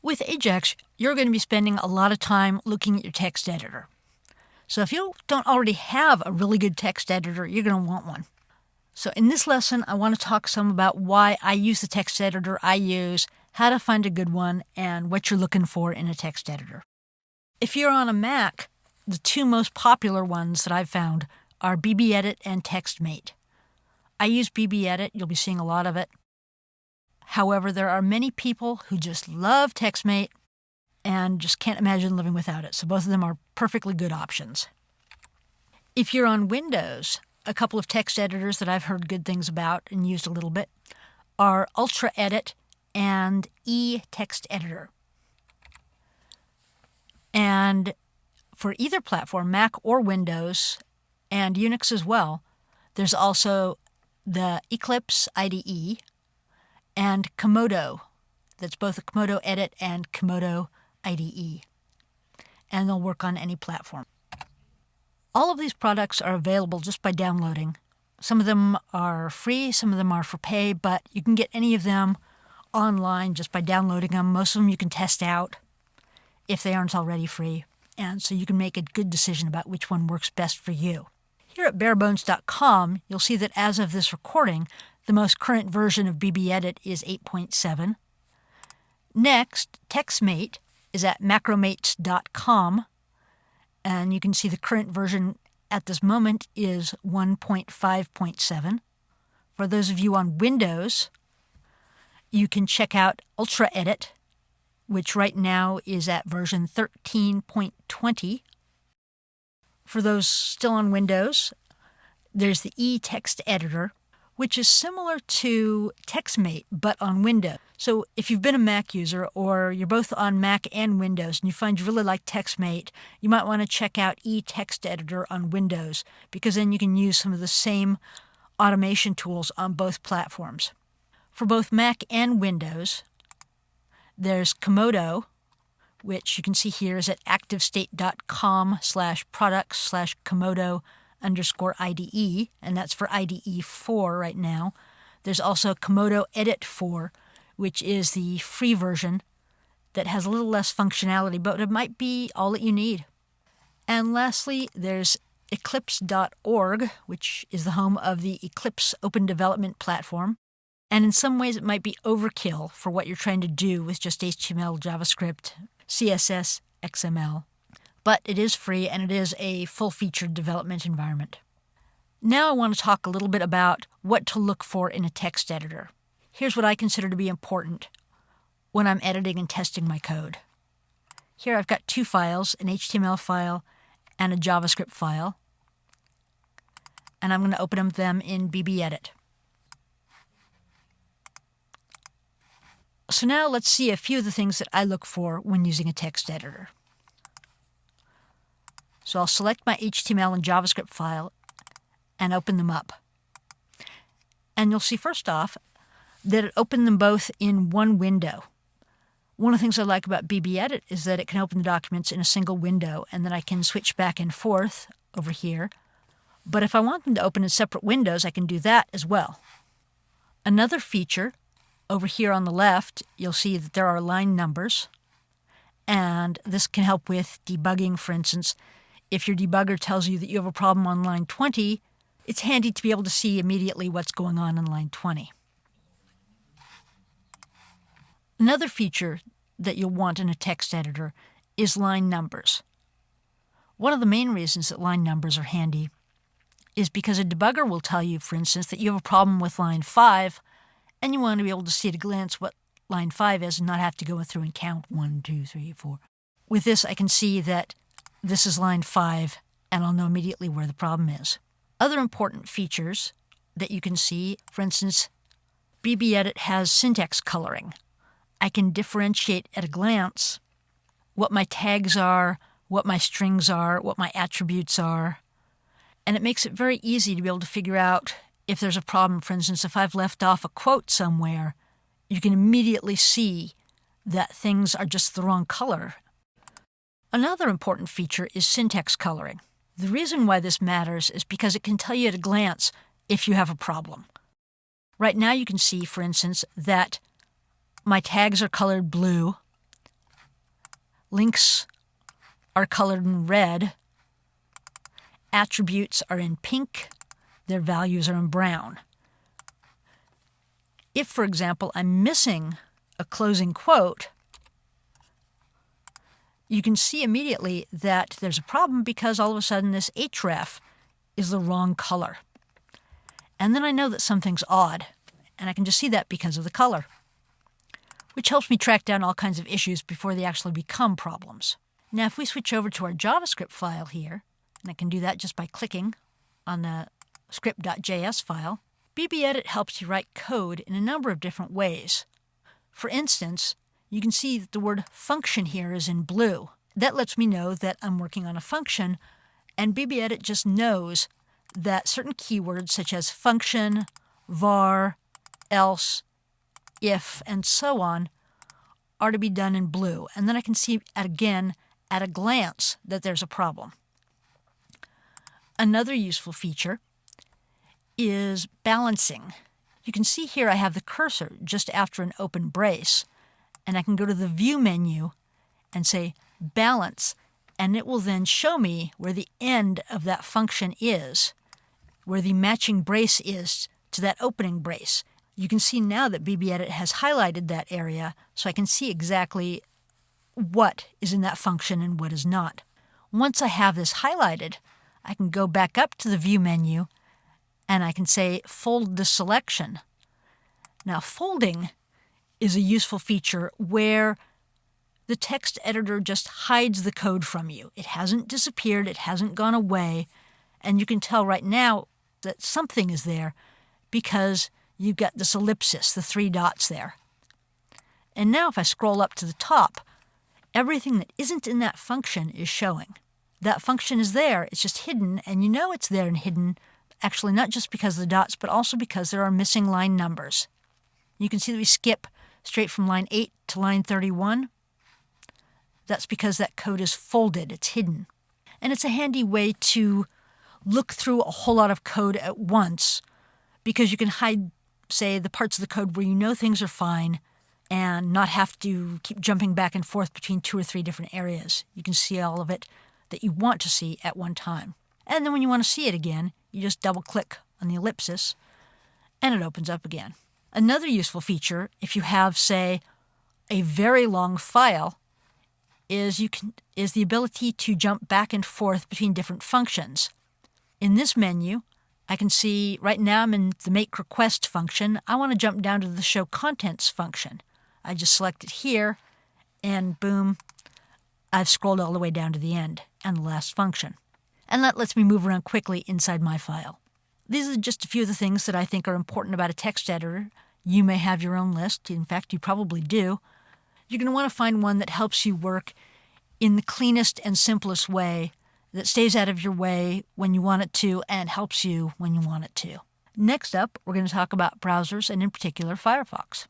With Ajax, you're going to be spending a lot of time looking at your text editor. So if you don't already have a really good text editor, you're going to want one. So in this lesson, I want to talk some about why I use the text editor I use, how to find a good one, and what you're looking for in a text editor. If you're on a Mac, the two most popular ones that I've found are BBEdit and TextMate. I use BBEdit. You'll be seeing a lot of it. However, there are many people who just love TextMate and just can't imagine living without it. So both of them are perfectly good options. If you're on Windows, a couple of text editors that I've heard good things about and used a little bit are UltraEdit and eTextEditor. And for either platform, Mac or Windows, and Unix as well, there's also the Eclipse IDE and Komodo. That's both a Komodo Edit and Komodo IDE. And they'll work on any platform. All of these products are available just by downloading. Some of them are free, some of them are for pay, but you can get any of them online just by downloading them. Most of them you can test out if they aren't already free. And so you can make a good decision about which one works best for you. Here at barebones.com, you'll see that as of this recording, the most current version of BBEdit is 8.7. Next, TextMate is at macromates.com, and you can see the current version at this moment is 1.5.7. For those of you on Windows, you can check out UltraEdit, which right now is at version 13.20. For those still on Windows, there's the eTextEditor, which is similar to TextMate, but on Windows. So if you've been a Mac user or you're both on Mac and Windows and you find you really like TextMate, you might want to check out eTextEditor on Windows, because then you can use some of the same automation tools on both platforms. For both Mac and Windows, there's Komodo, which you can see here is at activestate.com/products/Komodo_IDE, and that's for IDE 4 right now. There's also Komodo Edit 4, which is the free version that has a little less functionality, but it might be all that you need. And lastly, there's Eclipse.org, which is the home of the Eclipse Open Development Platform. And in some ways, it might be overkill for what you're trying to do with just HTML, JavaScript, CSS, XML. But it is free, and it is a full-featured development environment. Now I want to talk a little bit about what to look for in a text editor. Here's what I consider to be important when I'm editing and testing my code. Here I've got two files, an HTML file and a JavaScript file. And I'm going to open them in BBEdit. So now let's see a few of the things that I look for when using a text editor. So I'll select my HTML and JavaScript file and open them up. And you'll see first off that it opened them both in one window. One of the things I like about BBEdit is that it can open the documents in a single window, and then I can switch back and forth over here. But if I want them to open in separate windows, I can do that as well. Another feature, over here on the left, you'll see that there are line numbers, and this can help with debugging. For instance, if your debugger tells you that you have a problem on line 20, it's handy to be able to see immediately what's going on line 20. Another feature that you'll want in a text editor is line numbers. One of the main reasons that line numbers are handy is because a debugger will tell you, for instance, that you have a problem with line 5, and you want to be able to see at a glance what line 5 is and not have to go through and count 1, 2, 3, 4. With this, I can see that this is line 5, and I'll know immediately where the problem is. Other important features that you can see, for instance, BBEdit has syntax coloring. I can differentiate at a glance what my tags are, what my strings are, what my attributes are, and it makes it very easy to be able to figure out if there's a problem. For instance, if I've left off a quote somewhere, you can immediately see that things are just the wrong color. Another important feature is syntax coloring. The reason why this matters is because it can tell you at a glance if you have a problem. Right now you can see, for instance, that my tags are colored blue, links are colored in red, attributes are in pink, their values are in brown. If, for example, I'm missing a closing quote, you can see immediately that there's a problem because all of a sudden this href is the wrong color. And then I know that something's odd, and I can just see that because of the color, which helps me track down all kinds of issues before they actually become problems. Now, if we switch over to our JavaScript file here, and I can do that just by clicking on the script.js file, BBEdit helps you write code in a number of different ways. For instance, you can see that the word function here is in blue. That lets me know that I'm working on a function, and BBEdit just knows that certain keywords such as function, var, else, if, and so on are to be done in blue. And then I can see again at a glance that there's a problem. Another useful feature is balancing. You can see here I have the cursor just after an open brace, and I can go to the View menu and say Balance, and it will then show me where the end of that function is, where the matching brace is to that opening brace. You can see now that BBEdit has highlighted that area, so I can see exactly what is in that function and what is not. Once I have this highlighted, I can go back up to the View menu and I can say Fold the selection. Now, folding is a useful feature where the text editor just hides the code from you. It hasn't disappeared, it hasn't gone away, and you can tell right now that something is there because you've got this ellipsis, the 3 dots there. And now if I scroll up to the top, everything that isn't in that function is showing. That function is there, it's just hidden, and you know it's there and hidden, actually not just because of the dots, but also because there are missing line numbers. You can see that we skip straight from line 8 to line 31. That's because that code is folded, it's hidden. And it's a handy way to look through a whole lot of code at once because you can hide, say, the parts of the code where you know things are fine and not have to keep jumping back and forth between 2 or 3 different areas. You can see all of it that you want to see at one time. And then when you want to see it again, you just double-click on the ellipsis and it opens up again. Another useful feature, if you have, say, a very long file, is the ability to jump back and forth between different functions. In this menu, I can see right now I'm in the make request function. I want to jump down to the show contents function. I just select it here, and boom, I've scrolled all the way down to the end and the last function. And that lets me move around quickly inside my file. These are just a few of the things that I think are important about a text editor. You may have your own list. In fact, you probably do. You're going to want to find one that helps you work in the cleanest and simplest way, that stays out of your way when you want it to and helps you when you want it to. Next up, we're going to talk about browsers and in particular Firefox.